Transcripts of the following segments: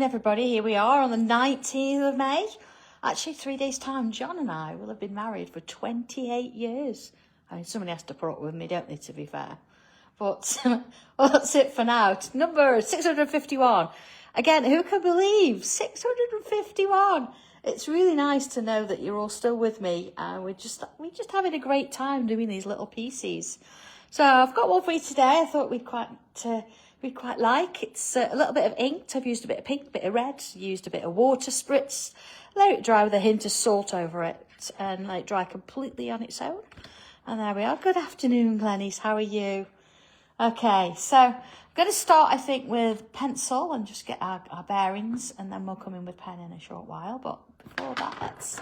afternoon, everybody. Here we are on the 19th of May. Actually, 3 days' time, John and I will have been married for 28 years. I mean, somebody has to put up with me, don't they, to be fair. But well, that's it for now. It's number 651. Again, who can believe 651? It's really nice to know that you're all still with me. We're just having a great time doing these little pieces. So I've got one for you today. I thought we'd quite like. It's a little bit of ink. I've used a bit of pink, a bit of red, used a bit of water spritz. Let it dry with a hint of salt over it and let it dry completely on its own. And there we are. Good afternoon, Glennies. How are you? Okay, so I'm going to start, I think, with pencil and just get our bearings, and then we'll come in with pen in a short while. But before that,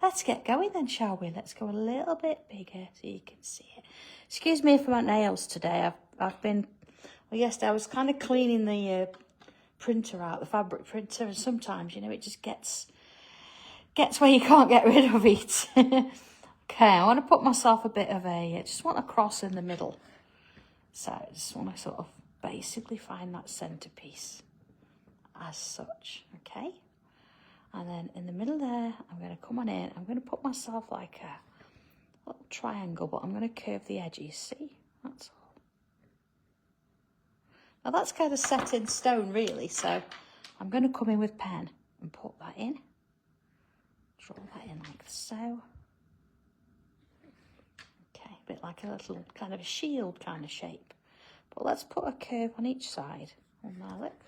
let's get going then, shall we? Let's go a little bit bigger so you can see it. Excuse me for my nails today. I've been, well, yesterday I was kind of cleaning the printer out, the fabric printer, and sometimes, you know, it just gets where you can't get rid of it. Okay, I want to put myself a bit of I just want a cross in the middle. So I just want to sort of basically find that centerpiece as such, okay? And then in the middle there, I'm going to come on in. I'm going to put myself like a little triangle, but I'm going to curve the edges, see? That's all. Now that's kind of set in stone, really, so I'm going to come in with pen and put that in. Draw that in like so. Okay, a bit like a little kind of a shield kind of shape. But let's put a curve on each side. One there, look.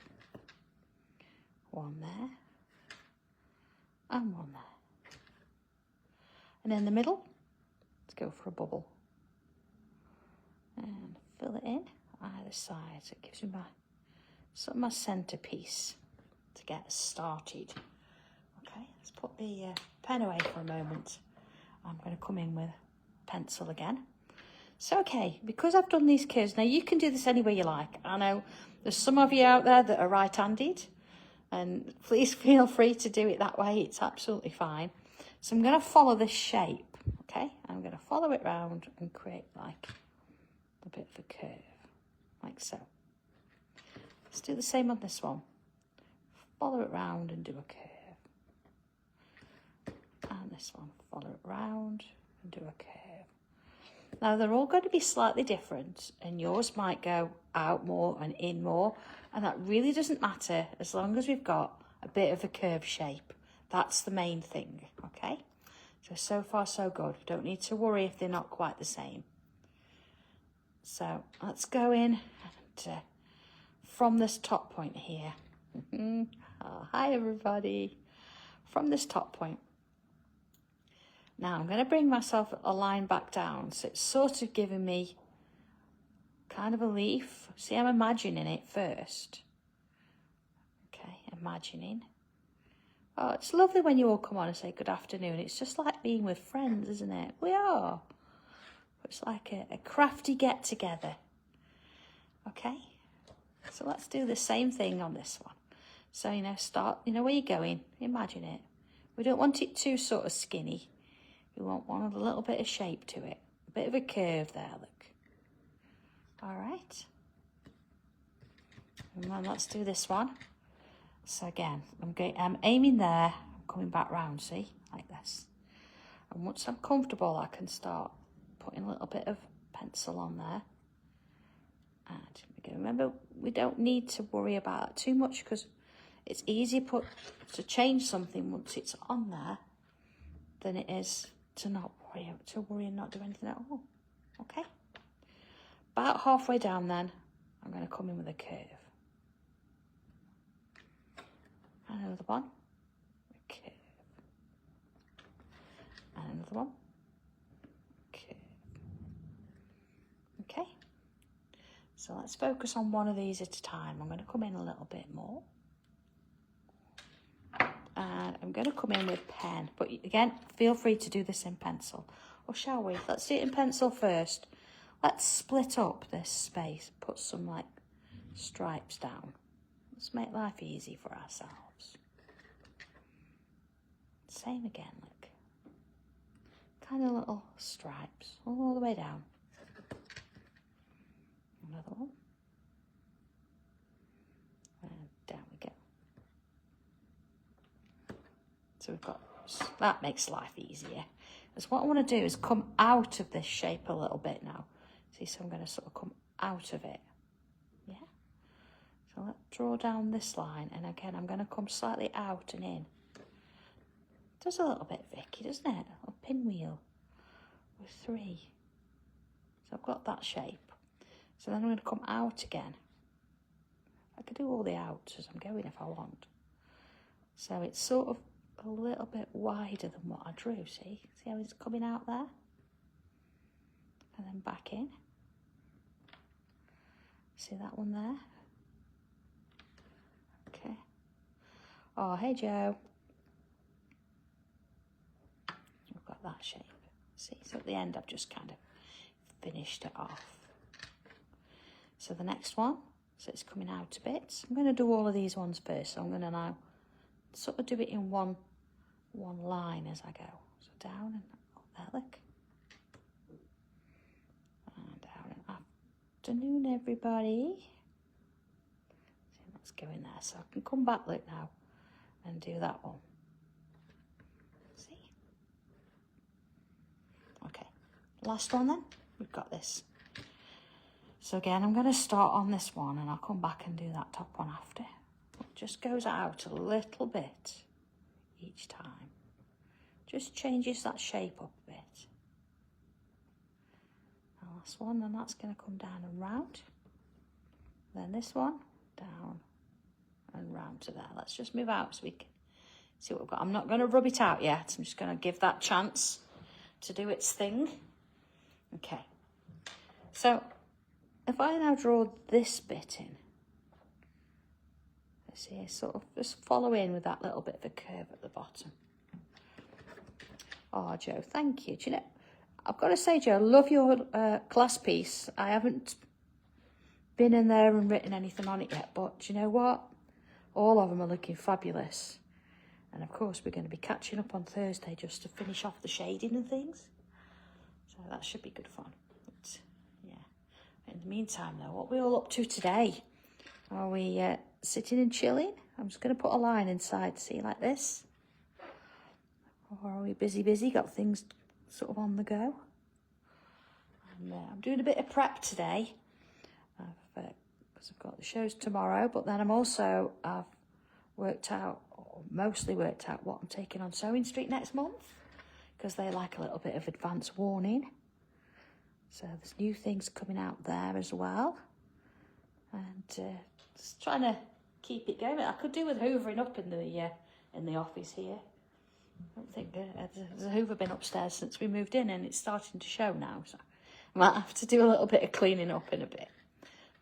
One there. And one there. And in the middle, let's go for a bubble. And fill it in either side. So it gives me my centerpiece to get us started. Okay, let's put the pen away for a moment. I'm going to come in with pencil again. So, okay, because I've done these curves, now you can do this any way you like. I know there's some of you out there that are right-handed, and please feel free to do it that way. It's absolutely fine. So I'm going to follow this shape, okay? I'm going to follow it round and create like a bit of a curve, like so. Let's do the same on this one. Follow it round and do a curve. And this one, follow it round and do a curve. Now, they're all going to be slightly different, and yours might go out more and in more, and that really doesn't matter as long as we've got a bit of a curved shape. That's the main thing, okay? So far, so good. Don't need to worry if they're not quite the same. So let's go in and, from this top point here. Oh, hi, everybody. From this top point. Now I'm going to bring myself a line back down, so it's sort of giving me kind of a leaf. See, I'm imagining it first. Okay, imagining. Oh, it's lovely when you all come on and say good afternoon. It's just like being with friends, isn't it? We are. It's like a crafty get-together. Okay, so let's do the same thing on this one. So, you know, start, you know where you're going. Imagine it. We don't want it too sort of skinny. We want one with a little bit of shape to it. A bit of a curve there, look. All right. And then let's do this one. So again, I'm aiming there. I'm coming back round, see? Like this. And once I'm comfortable, I can start putting a little bit of pencil on there. And again, remember, we don't need to worry about it too much because it's easier to change something once it's on there than it is to worry and not do anything at all. Okay? About halfway down then, I'm going to come in with a curve. And another one. A curve. And another one. Curve. Okay? So let's focus on one of these at a time. I'm going to come in a little bit more. And I'm going to come in with pen. But again, feel free to do this in pencil. Or shall we? Let's do it in pencil first. Let's split up this space. Put some like stripes down. Let's make life easy for ourselves. Same again, look. Kind of little stripes all the way down. Another one. And down we go. So we've got, that makes life easier. Because what I want to do is come out of this shape a little bit now. See, so I'm going to sort of come out of it. Yeah. So let's draw down this line. And again, I'm going to come slightly out and in. It does a little bit, Vicky, doesn't it? A little pinwheel with 3. So I've got that shape. So then I'm going to come out again. I could do all the outs as I'm going if I want. So it's sort of a little bit wider than what I drew, see? See how it's coming out there? And then back in. See that one there? Okay. Oh, hey, Joe. We've got that shape. See, so at the end I've just kind of finished it off. So the next one, so it's coming out a bit. I'm going to do all of these ones first. So I'm going to now sort of do it in one line as I go. So down and up there, look. And down and afternoon, everybody. So let's go in there. So I can come back, look, now, and do that one. See? Okay. Last one then. We've got this. So again, I'm going to start on this one and I'll come back and do that top one after. It just goes out a little bit each time. Just changes that shape up a bit. The last one, and that's going to come down and round. Then this one, down and round to there. Let's just move out so we can see what we've got. I'm not going to rub it out yet. I'm just going to give that chance to do its thing. Okay. So if I now draw this bit in, see, sort of just follow in with that little bit of a curve at the bottom. Oh, Joe, thank you. Do you know, I've got to say, Joe, I love your class piece. I haven't been in there and written anything on it yet, but do you know what? All of them are looking fabulous. And of course, we're going to be catching up on Thursday just to finish off the shading and things. So that should be good fun. But, yeah. In the meantime, though, what are we all up to today? Are we sitting and chilling? I'm just going to put a line inside, see, like this. Or are we busy, got things sort of on the go? And I'm doing a bit of prep today. Because I've got the shows tomorrow, but then I've worked out, or mostly worked out, what I'm taking on Sewing Street next month. Because they like a little bit of advance warning. So there's new things coming out there as well. And just trying to keep it going. I could do with hoovering up in the office here. I don't think there's a hoover been upstairs since we moved in, and it's starting to show now. So I might have to do a little bit of cleaning up in a bit.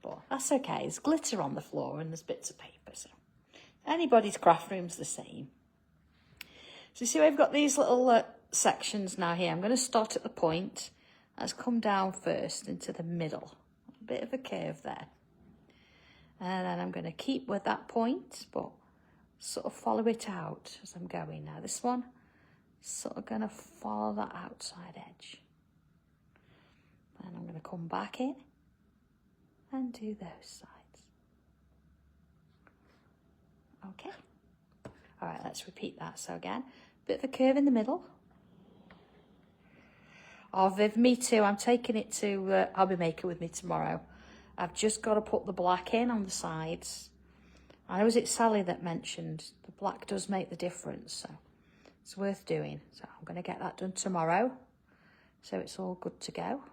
But that's okay. There's glitter on the floor and there's bits of paper. So anybody's craft room's the same. So you see we've got these little sections now here. I'm going to start at the point. Let's come down first into the middle. A bit of a curve there. And then I'm going to keep with that point, but sort of follow it out as I'm going. Now this one, sort of going to follow that outside edge. And I'm going to come back in and do those sides. Okay. All right, let's repeat that. So again, bit of a curve in the middle. Oh, Viv, me too. I'm taking it to Hobby Maker with me tomorrow. I've just got to put the black in on the sides. I know, was it Sally that mentioned the black does make the difference, so it's worth doing. So I'm going to get that done tomorrow, so it's all good to go.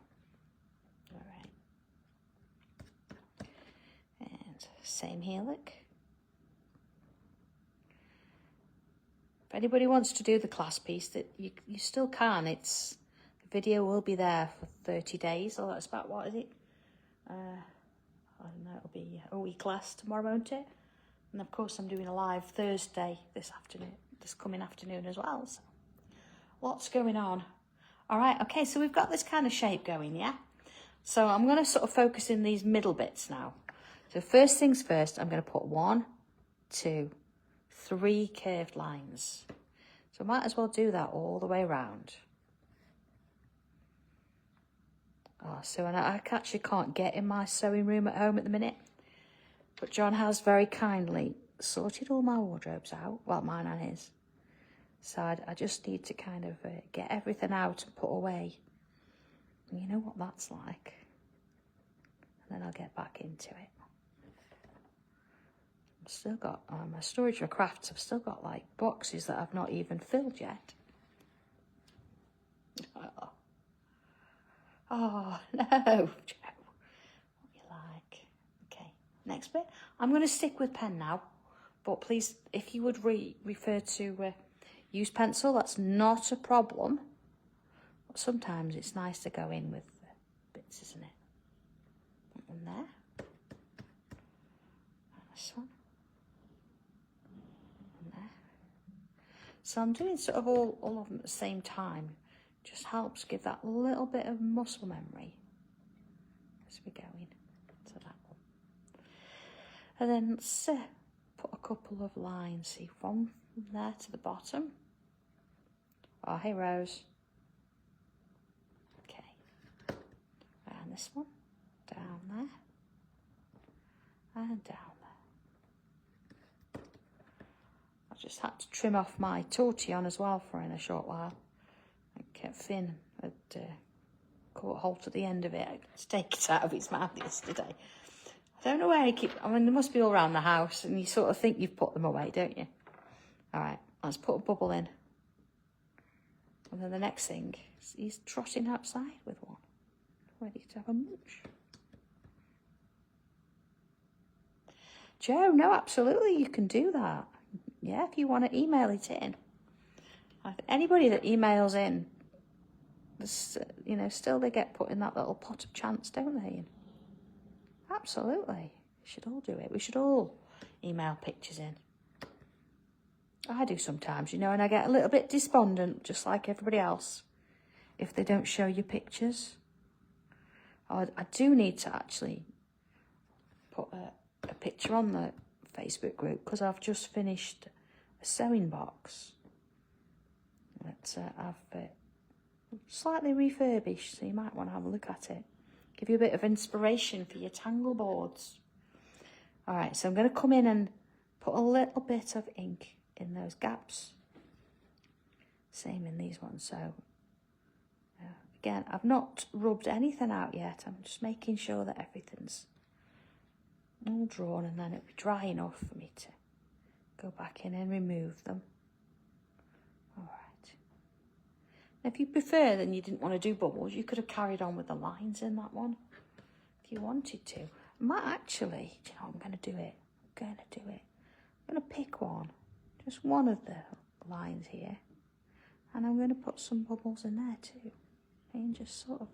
All right. And same here, look. If anybody wants to do the class piece, that you still can. The video will be there for 30 days, or that's about, what is it? I don't know, it'll be a week less tomorrow, won't it? And of course I'm doing a live Thursday this coming afternoon as well. So lots going on. All right, okay, so we've got this kind of shape going, yeah? So I'm going to sort of focus in these middle bits now. So first things first, I'm going to put 1, 2, 3 curved lines. So I might as well do that all the way around. Oh, so I actually can't get in my sewing room at home at the minute. But John has very kindly sorted all my wardrobes out. Well, mine and his. So I just need to kind of get everything out and put away. And you know what that's like. And then I'll get back into it. I've still got my storage for crafts. I've still got like boxes that I've not even filled yet. Oh no, Joe. What you like? Okay, next bit. I'm going to stick with pen now, but please, if you would refer to use pencil, that's not a problem. But sometimes it's nice to go in with bits, isn't it? One there. And this one. And there. So I'm doing sort of all of them at the same time. Just helps give that little bit of muscle memory as we go into that one. And then let's put a couple of lines. See, one from there to the bottom. Oh, hey, Rose. Okay. And this one. Down there. And down there. I just had to trim off my tortillon as well for in a short while. Finn had caught hold at the end of it to take it out of his mouth yesterday. I don't know where I mean, they must be all around the house, and you sort of think you've put them away, don't you? All right, let's put a bubble in. And then the next thing, he's trotting outside with one, ready to have a munch. Joe, no, absolutely, you can do that. Yeah, if you want to email it in. Anybody that emails in, you know, still they get put in that little pot of chance, don't they? Absolutely. We should all do it. We should all email pictures in. I do sometimes, you know, and I get a little bit despondent, just like everybody else, if they don't show you pictures. I do need to actually put a picture on the Facebook group, because I've just finished a sewing box that I've slightly refurbished, so you might want to have a look at it. Give you a bit of inspiration for your tangle boards. All right, so I'm going to come in and put a little bit of ink in those gaps. Same in these ones. So again, I've not rubbed anything out yet. I'm just making sure that everything's all drawn, and then it'll be dry enough for me to go back in and remove them. All right. If you prefer, then you didn't want to do bubbles, you could have carried on with the lines in that one if you wanted to. I might actually, do you know, I'm going to do it. I'm going to do it. I'm going to pick one, just one of the lines here, and I'm going to put some bubbles in there too. And just sort of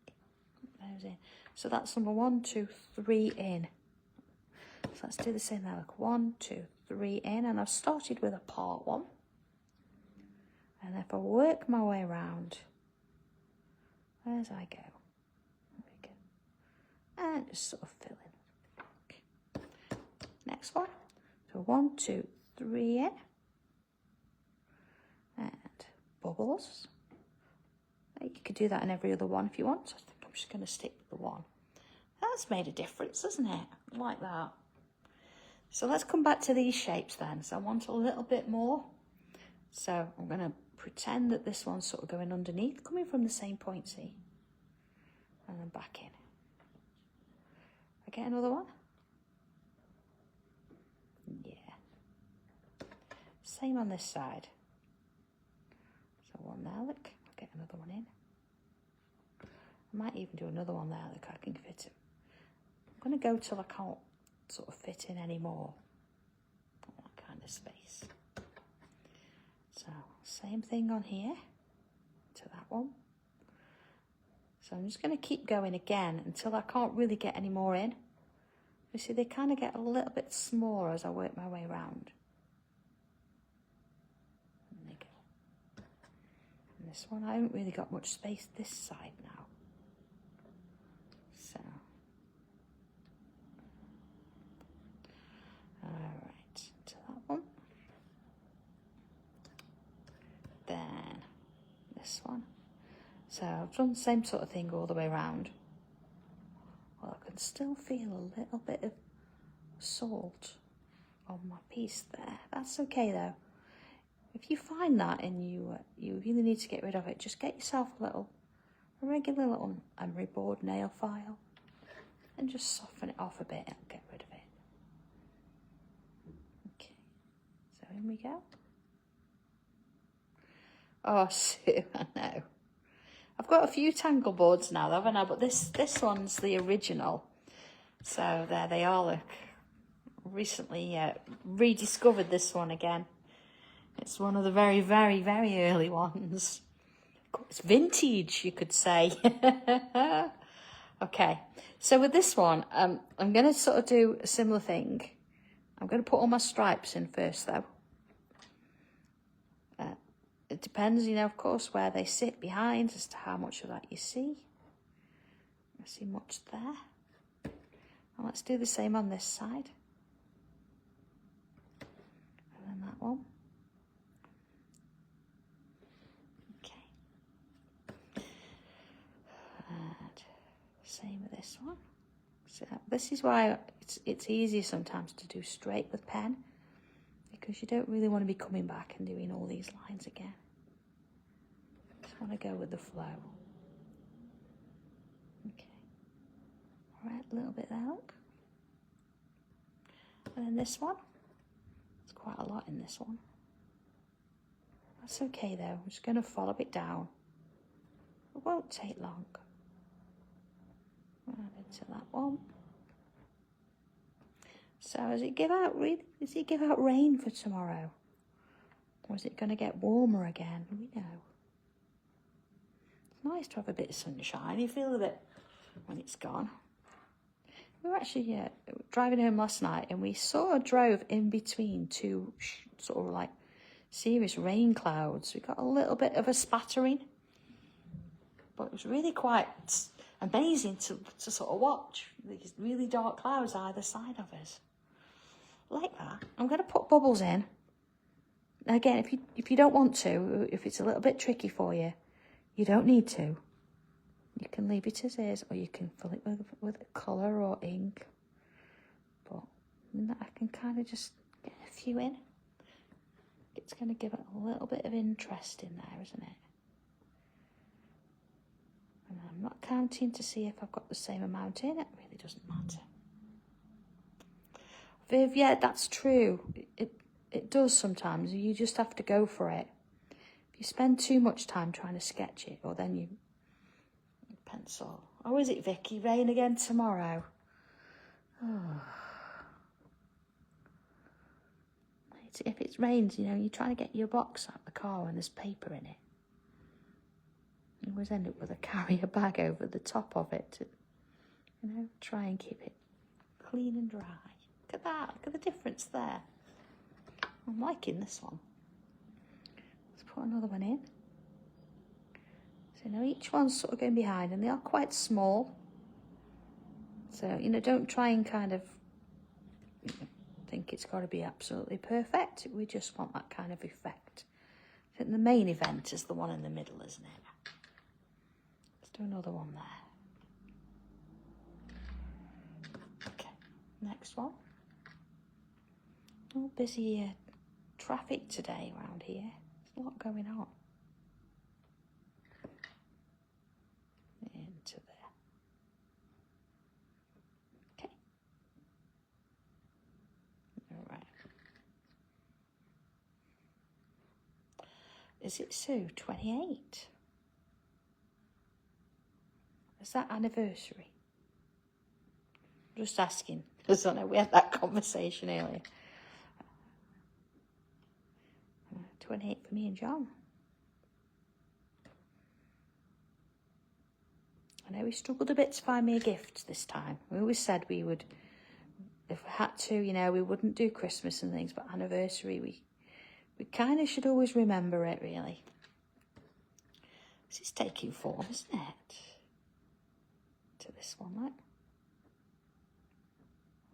put those in. So that's number 1, 2, 3 in. So let's do the same there. Look, 1, 2, 3 in, and I've started with a part one. And if I work my way around, as I go, there we go, and just sort of fill in. Okay. Next one. So 1, 2, 3 in, and bubbles. You could do that in every other one if you want. I think I'm just going to stick with the one. That's made a difference, hasn't it? I like that. So let's come back to these shapes then. So I want a little bit more. So I'm going to pretend that this one's sort of going underneath, coming from the same point, see? And then back in. I get another one? Yeah. Same on this side. So one there, look. I'll get another one in. I might even do another one there, look, I can fit it. I'm going to go till I can't sort of fit in anymore. That kind of space. So, same thing on here to that one. So I'm just going to keep going again until I can't really get any more in. You see, they kind of get a little bit smaller as I work my way around. And they go. And this one, I haven't really got much space this side now. So. Alright, to that one. Then this one. So I've done the same sort of thing all the way around. Well, I can still feel a little bit of salt on my piece there. That's okay though. If you find that and you really need to get rid of it, just get yourself a regular little emery board nail file and just soften it off a bit and get rid of it. Okay, so in we go. Oh, Sue, I know. I've got a few tangle boards now, haven't I? But this one's the original. So there they are. Look, recently rediscovered this one again. It's one of the very, very, very early ones. It's vintage, you could say. Okay, so with this one, I'm going to sort of do a similar thing. I'm going to put all my stripes in first, though. It depends, you know, of course, where they sit behind as to how much of that you see. I see much there. And let's do the same on this side. And then that one. Okay. And same with this one. So this is why it's easier sometimes to do straight with pen, because you don't really want to be coming back and doing all these lines again. Just want to go with the flow. Okay. All right, a little bit there, look. And then this one. There's quite a lot in this one. That's okay though. I'm just going to follow it down. It won't take long. Right into that one. So does it give out rain for tomorrow? Or is it going to get warmer again? We know. It's nice to have a bit of sunshine. You feel a bit when it's gone. We were actually driving home last night and we sort of drove in between two sort of like serious rain clouds. We got a little bit of a spattering. But it was really quite amazing to sort of watch these really dark clouds either side of us. Like that. I'm going to put bubbles in. Again, if you don't want to, if it's a little bit tricky for you, you don't need to. You can leave it as is, or you can fill it with colour or ink. But I can kind of just get a few in. It's going to give it a little bit of interest in there, isn't it? And I'm not counting to see if I've got the same amount in. It really doesn't matter. Viv, yeah, that's true. It does sometimes. You just have to go for it. If you spend too much time trying to sketch it, or then you pencil. Oh, is it Vicky? Rain again tomorrow? Oh. If it rains, you know, you're trying to get your box out of the car and there's paper in it. You always end up with a carrier bag over the top of it to, you know, try and keep it clean and dry. Look at that. Look at the difference there. I'm liking this one. Let's put another one in. So now each one's sort of going behind and they are quite small. So, you know, don't try and kind of think it's got to be absolutely perfect. We just want that kind of effect. I think the main event is the one in the middle, isn't it? Let's do another one there. Okay, next one. Oh, busy traffic today around here. There's a lot going on. Into there. Okay. All right. Is it Sue? 28? Is that anniversary? Just asking, because I know we had that conversation earlier. 28 for me and John. I know we struggled a bit to find me a gift this time. We always said we would, if we had to, you know, we wouldn't do Christmas and things, but anniversary, we kind of should always remember it, really. This is taking form, isn't it? To this one, right?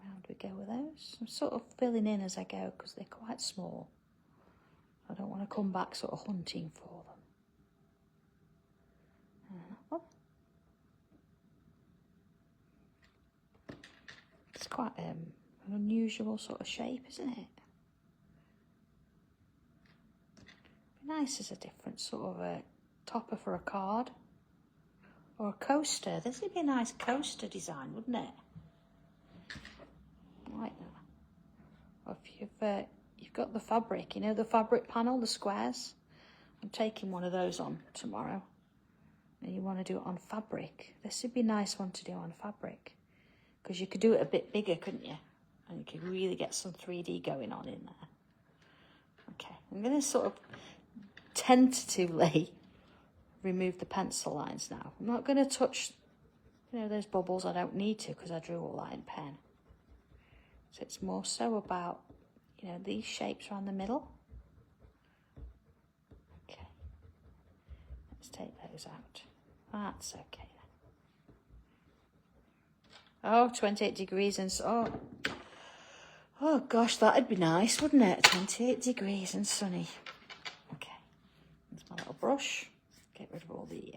Round we go with those. I'm sort of filling in as I go because they're quite small. I don't want to come back sort of hunting for them. And that one. It's quite an unusual sort of shape, isn't it? Nice as a different sort of a topper for a card. Or a coaster. This would be a nice coaster design, wouldn't it? Like that. Or if you've got the fabric, you know, the fabric panel, the squares. I'm taking one of those on tomorrow. And you want to do it on fabric. This would be a nice one to do on fabric. Because you could do it a bit bigger, couldn't you? And you could really get some 3D going on in there. Okay, I'm going to sort of tentatively remove the pencil lines now. I'm not going to touch, you know, those bubbles. I don't need to because I drew all that in pen. So it's more so about, you know, these shapes around the middle. Okay, let's take those out. That's okay then. Oh, 28 degrees and so, oh gosh, that'd be nice, wouldn't it? 28 degrees and sunny. Okay, there's my little brush. Get rid of all the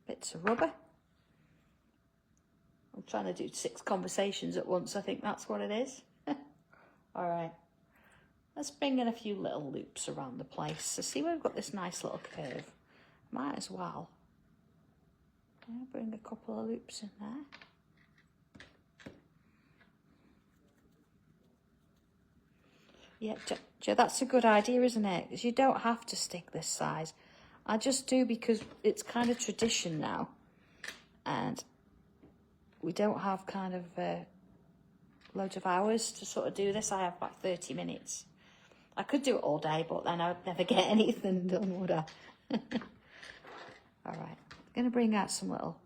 bits of rubber. I'm trying to do 6 conversations at once. I think that's what it is. All right. Let's bring in a few little loops around the place. So see, we've got this nice little curve. Might as well bring a couple of loops in there. Yeah, Joe, that's a good idea, isn't it? Because you don't have to stick this size. I just do because it's kind of tradition now. And we don't have kind of loads of hours to sort of do this. I have about 30 minutes. I could do it all day, but then I would never get anything done, would I? All right, I'm going to bring out some little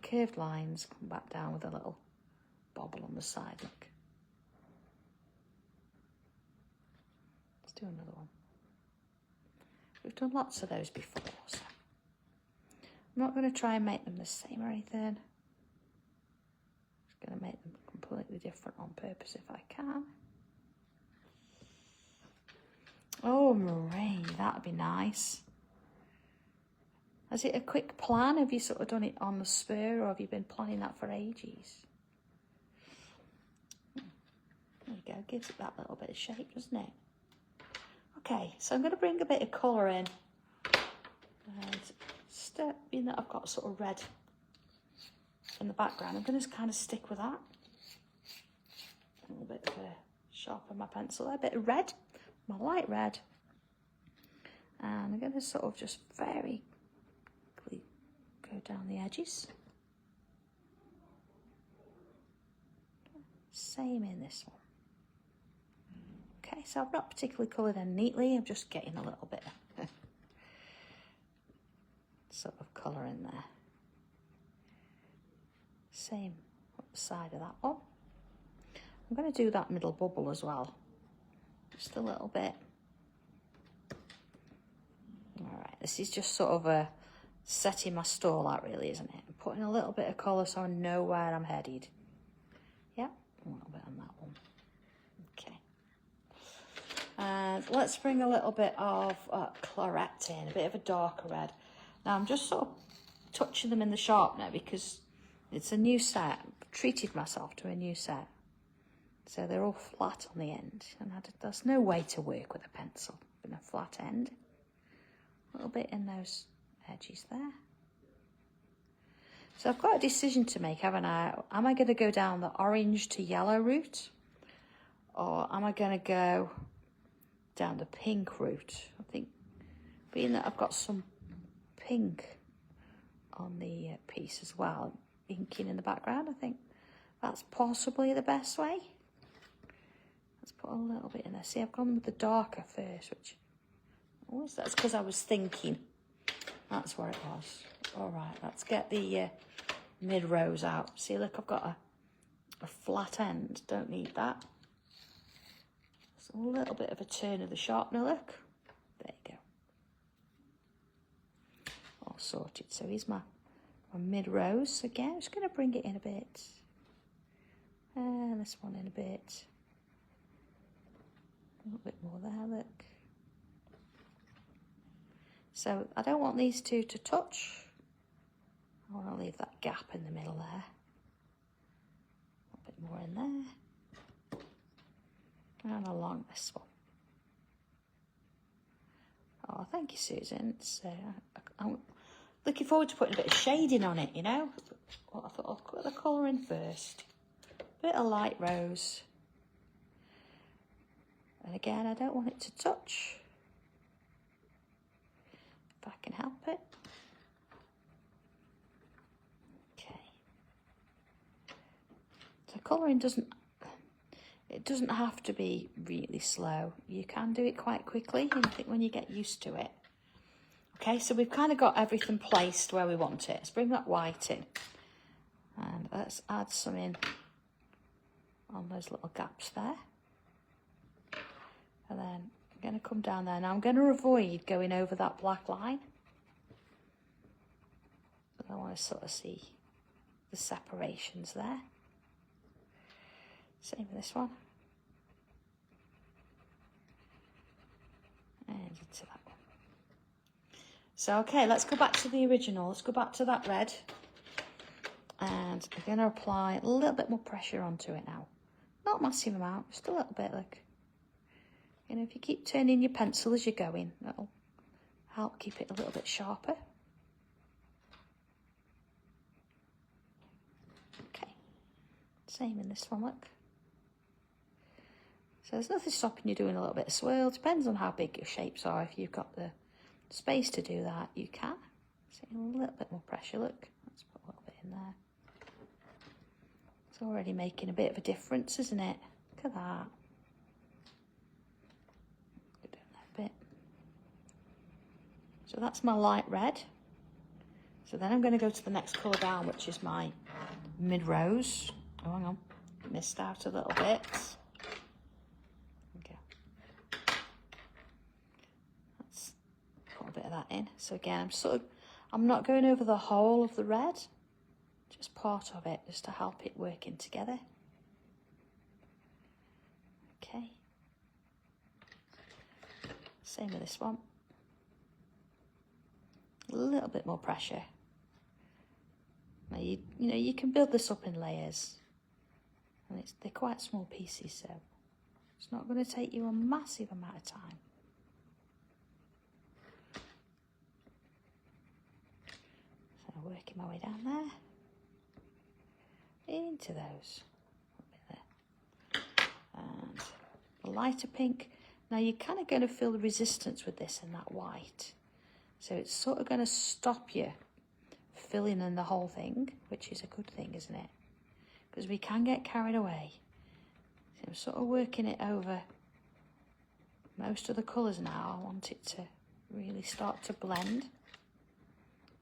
curved lines, come back down with a little bobble on the side, look. Let's do another one. We've done lots of those before, so I'm not going to try and make them the same or anything. Just going to make them completely different on purpose if I can. Oh, Marie, that'd be nice. Is it a quick plan? Have you sort of done it on the spur, or have you been planning that for ages? There you go, gives it that little bit of shape, doesn't it? Okay, so I'm going to bring a bit of colour in. And being that I've got sort of red in the background, I'm going to kind of stick with that. A little bit of sharpen my pencil there, a bit of red, my light red. And I'm going to sort of just very quickly go down the edges. Same in this one. Okay, so I've not particularly coloured in neatly, I'm just getting a little bit of sort of colour in there. Same up the side of that one. I'm going to do that middle bubble as well. Just a little bit. Alright, this is just sort of a setting my stall out really, isn't it? I'm putting a little bit of colour so I know where I'm headed. Yeah, a little bit on that one. Okay. And let's bring a little bit of claret in, a bit of a darker red. Now I'm just sort of touching them in the sharpener because it's a new set. I've treated myself to a new set. So they're all flat on the end. And there's no way to work with a pencil with a flat end. A little bit in those edges there. So I've got a decision to make, haven't I? Am I going to go down the orange to yellow route? Or am I going to go down the pink route? I think, being that I've got some pink on the piece as well, inking in the background, I think that's possibly the best way. Let's put a little bit in there. See, I've gone with the darker first, which, that's because I was thinking. That's where it was. All right, let's get the mid-rows out. See, look, I've got a flat end. Don't need that. Just a little bit of a turn of the sharpener, look. There you go. All sorted. So here's my mid-rows. Again, I'm just going to bring it in a bit. And this one in a bit. A little bit more there, look. So I don't want these two to touch. I want to leave that gap in the middle there. A bit more in there. And along this one. Oh, thank you, Susan. I'm looking forward to putting a bit of shading on it, you know. Well, I thought I'll put the colour in first. Bit of light rose. And again, I don't want it to touch. If I can help it. Okay. So colouring doesn't have to be really slow. You can do it quite quickly, and I think when you get used to it. Okay, so we've kind of got everything placed where we want it. Let's bring that white in. And let's add some in on those little gaps there. And then I'm going to come down there. Now I'm going to avoid going over that black line. But I want to sort of see the separations there. Same with this one. And into that one. So, okay, let's go back to the original. Let's go back to that red. And I'm going to apply a little bit more pressure onto it now. Not a massive amount, just a little bit, like. You know, if you keep turning your pencil as you're going, that'll help keep it a little bit sharper. Okay, same in this one, look. So there's nothing stopping you doing a little bit of swirl. Depends on how big your shapes are. If you've got the space to do that, you can. See, a little bit more pressure, look. Let's put a little bit in there. It's already making a bit of a difference, isn't it? Look at that. Bit. So that's my light red. So then I'm going to go to the next colour down, which is my mid-rose. Oh, hang on, missed out a little bit. Okay. Let's put a bit of that in. So again, I'm not going over the whole of the red, just part of it, just to help it working together. Okay. Same with this one. A little bit more pressure. Now you know you can build this up in layers, and they're quite small pieces, so it's not going to take you a massive amount of time. So working my way down there, into those, a bit there, and a lighter pink. Now you're kind of going to feel the resistance with this and that white. So it's sort of going to stop you filling in the whole thing, which is a good thing, isn't it? Because we can get carried away. So I'm sort of working it over most of the colours now. I want it to really start to blend.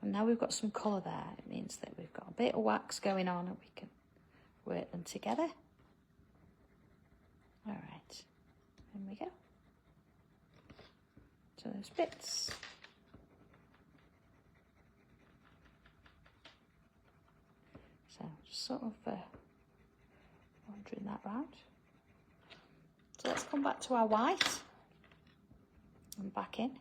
And now we've got some colour there. It means that we've got a bit of wax going on and we can work them together. All right, in we go. So those bits. So just sort of wandering that round. So let's come back to our white and back in.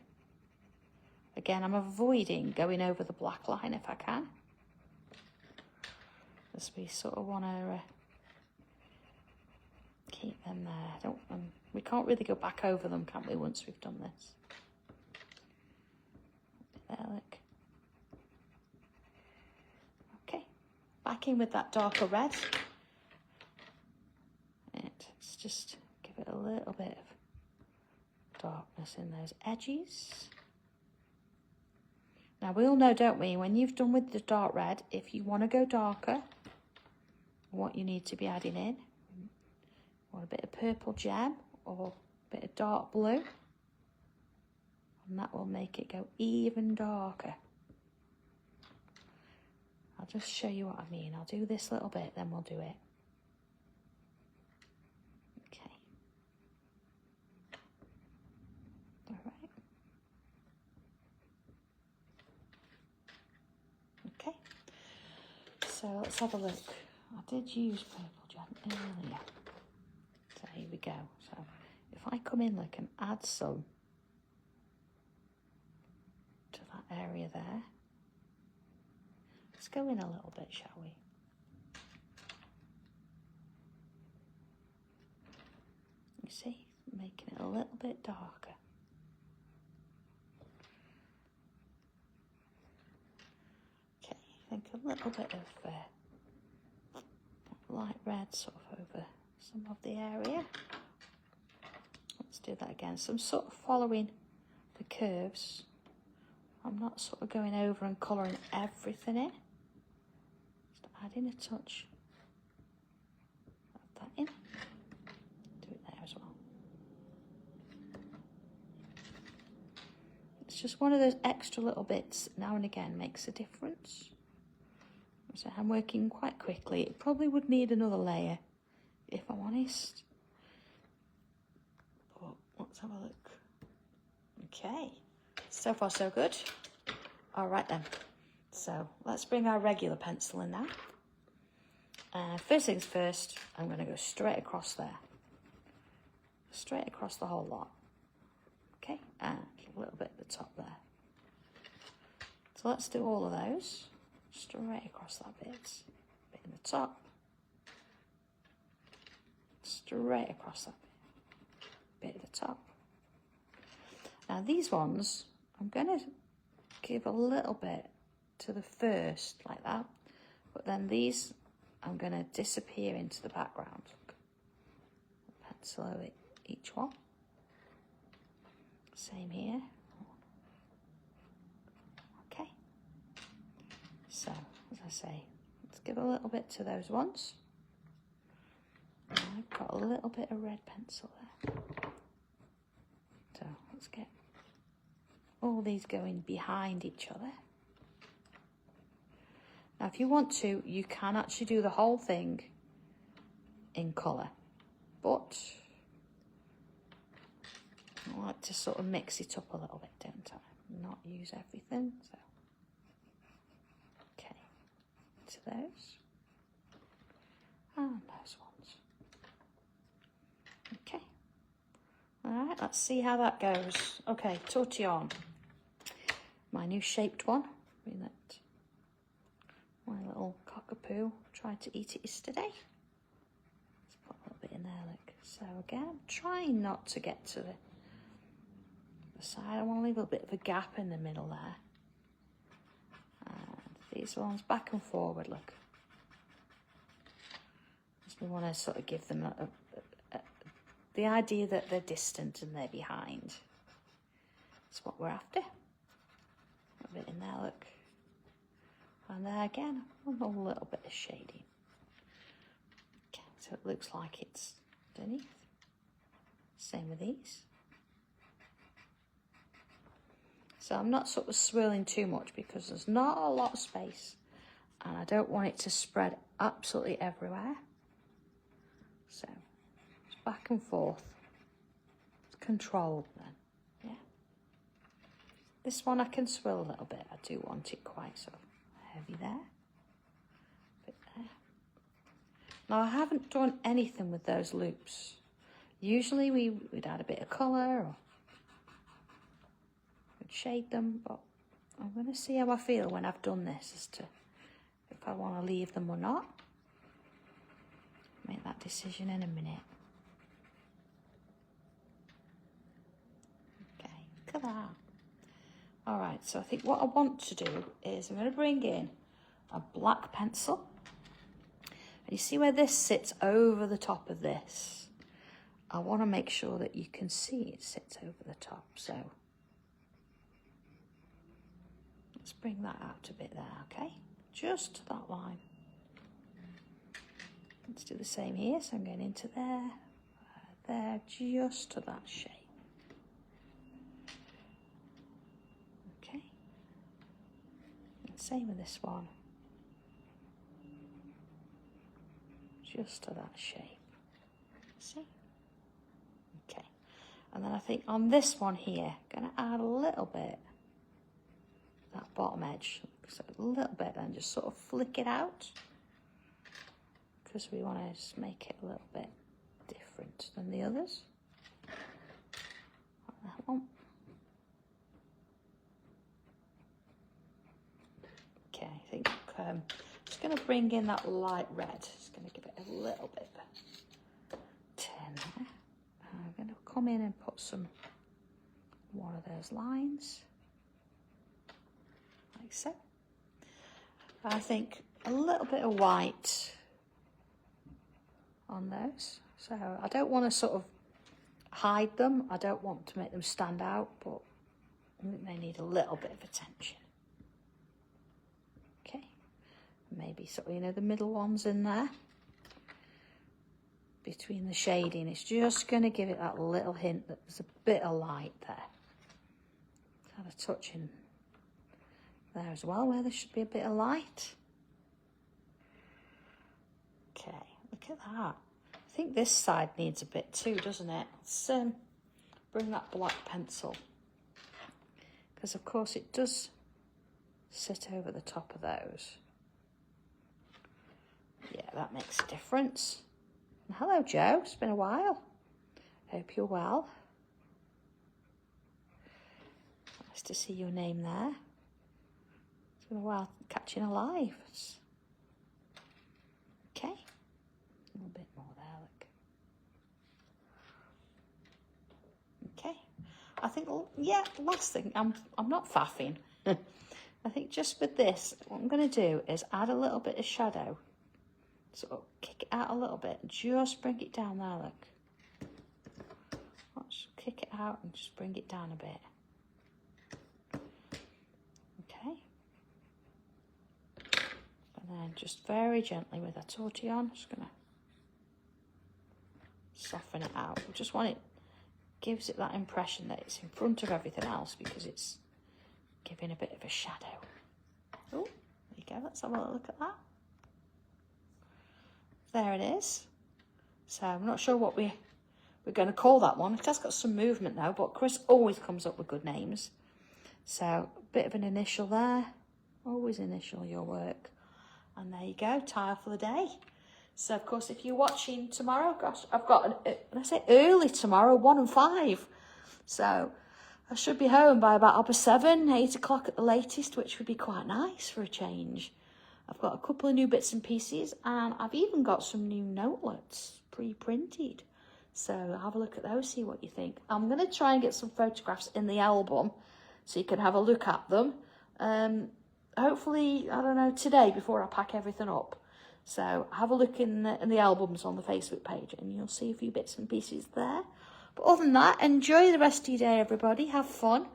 Again, I'm avoiding going over the black line if I can, as we sort of want to keep them there. We can't really go back over them, can we, once we've done this? There, look. Okay, back in with that darker red. And let's just give it a little bit of darkness in those edges. Now we all know, don't we, when you've done with the dark red, if you want to go darker, what you need to be adding in, you want a bit of purple gem or a bit of dark blue, and that will make it go even darker. I'll just show you what I mean. I'll do this little bit, then we'll do it. Okay. All right. Okay. So let's have a look. I did use purple gem earlier. So here we go. So if I come in, look, and add some to that area there. Let's go in a little bit, shall we? You see, making it a little bit darker. think a little bit of light red sort of over some of the area. Let's do that again. So I'm sort of following the curves. I'm not sort of going over and colouring everything in. Just adding a touch of that in. Do it there as well. It's just one of those extra little bits now and again makes a difference. So I'm working quite quickly. It probably would need another layer, if I'm honest. But let's have a look. Okay, so far so good. All right then, so let's bring our regular pencil in now. First things first, I'm going to go straight across there. Straight across the whole lot. Okay, and a little bit at the top there. So let's do all of those. Straight across that bit in the top. Straight across that bit at the top. Now these ones, I'm going to give a little bit to the first, like that. But then these, I'm going to disappear into the background. Pencil over each one. Same here. Okay. So, as I say, let's give a little bit to those ones. And I've got a little bit of red pencil there. So, let's get all these going behind each other. Now, if you want to, you can actually do the whole thing in colour, but I like to sort of mix it up a little bit, don't I? Not use everything, so. Okay, to those, and those ones. Okay, all right, let's see how that goes. Okay, tortillon, my new shaped one. We let my little cockapoo tried to eat it yesterday. Let's put a little bit in there, look. So again, I'm trying not to get to the side. I want to leave a bit of a gap in the middle there. And these ones back and forward, look. Just we want to sort of give them the idea that they're distant and they're behind. That's what we're after. A bit in there, look. And there again, a little bit of shading. Okay, so it looks like it's underneath. Same with these. So I'm not sort of swirling too much because there's not a lot of space and I don't want it to spread absolutely everywhere. So it's back and forth. It's controlled then, yeah. This one I can swirl a little bit. I do want it quite sort of heavy there. Bit there. Now I haven't done anything with those loops. Usually we'd add a bit of colour or shade them, but I'm going to see how I feel when I've done this as to if I want to leave them or not. Make that decision in a minute. Okay, look at that. All right, so I think what I want to do is I'm going to bring in a black pencil. And you see where this sits over the top of this? I want to make sure that you can see it sits over the top, so let's bring that out a bit there, okay? Just to that line. Let's do the same here. So I'm going into there, there, just to that shape. Okay. And same with this one. Just to that shape. See? Okay. And then I think on this one here, I'm going to add a little bit that bottom edge, so a little bit, and just sort of flick it out because we want to just make it a little bit different than the others. Like that one. Okay, I think I'm just going to bring in that light red. Just going to give it a little bit of tin there. I'm going to come in and put one of those lines. Like so. I think a little bit of white on those. So I don't want to sort of hide them. I don't want to make them stand out, but I think they need a little bit of attention. Okay, maybe sort of, you know, the middle ones in there. Between the shading, it's just going to give it that little hint that there's a bit of light there. Have a touch in there as well, where there should be a bit of light. Okay, look at that. I think this side needs a bit too, doesn't it? Let's bring that black pencil. Because of course it does sit over the top of those. Yeah, that makes a difference. Hello, Joe. It's been a while. Hope you're well. Nice to see your name there. It's been a while catching a live. Okay. A little bit more there, look. Okay. I think, yeah, last thing, I'm not faffing. I think just with this, what I'm going to do is add a little bit of shadow. So kick it out a little bit, just bring it down there, look. Let's kick it out and just bring it down a bit. Okay. And then just very gently with a tortillon, just gonna soften it out. I just want it, gives it that impression that it's in front of everything else because it's giving a bit of a shadow. Oh, there you go, let's have a look at that. There it is. So I'm not sure what we're going to call that one. It has got some movement now, but Chris always comes up with good names. So a bit of an initial there. Always initial your work. And there you go, tile for the day. So of course, if you're watching tomorrow, gosh, I've got, when I say early tomorrow, 1 and 5. So I should be home by about 7, 8 o'clock at the latest, which would be quite nice for a change. I've got a couple of new bits and pieces, and I've even got some new notelets pre-printed. So have a look at those, see what you think. I'm going to try and get some photographs in the album so you can have a look at them. Hopefully, I don't know, today before I pack everything up. So have a look in the albums on the Facebook page and you'll see a few bits and pieces there. But other than that, enjoy the rest of your day, everybody. Have fun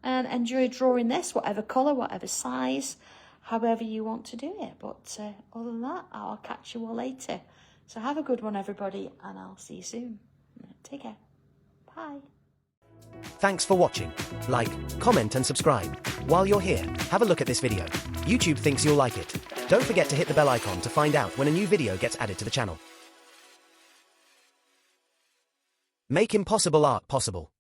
and enjoy drawing this, whatever colour, whatever size, however you want to do it. But other than that, I'll catch you all later. So have a good one, everybody, and I'll see you soon. Take care. Bye. Thanks for watching. Like, comment and subscribe. While you're here, have a look at this video. YouTube thinks you'll like it. Don't forget to hit the bell icon to find out when a new video gets added to the channel. Make impossible art possible.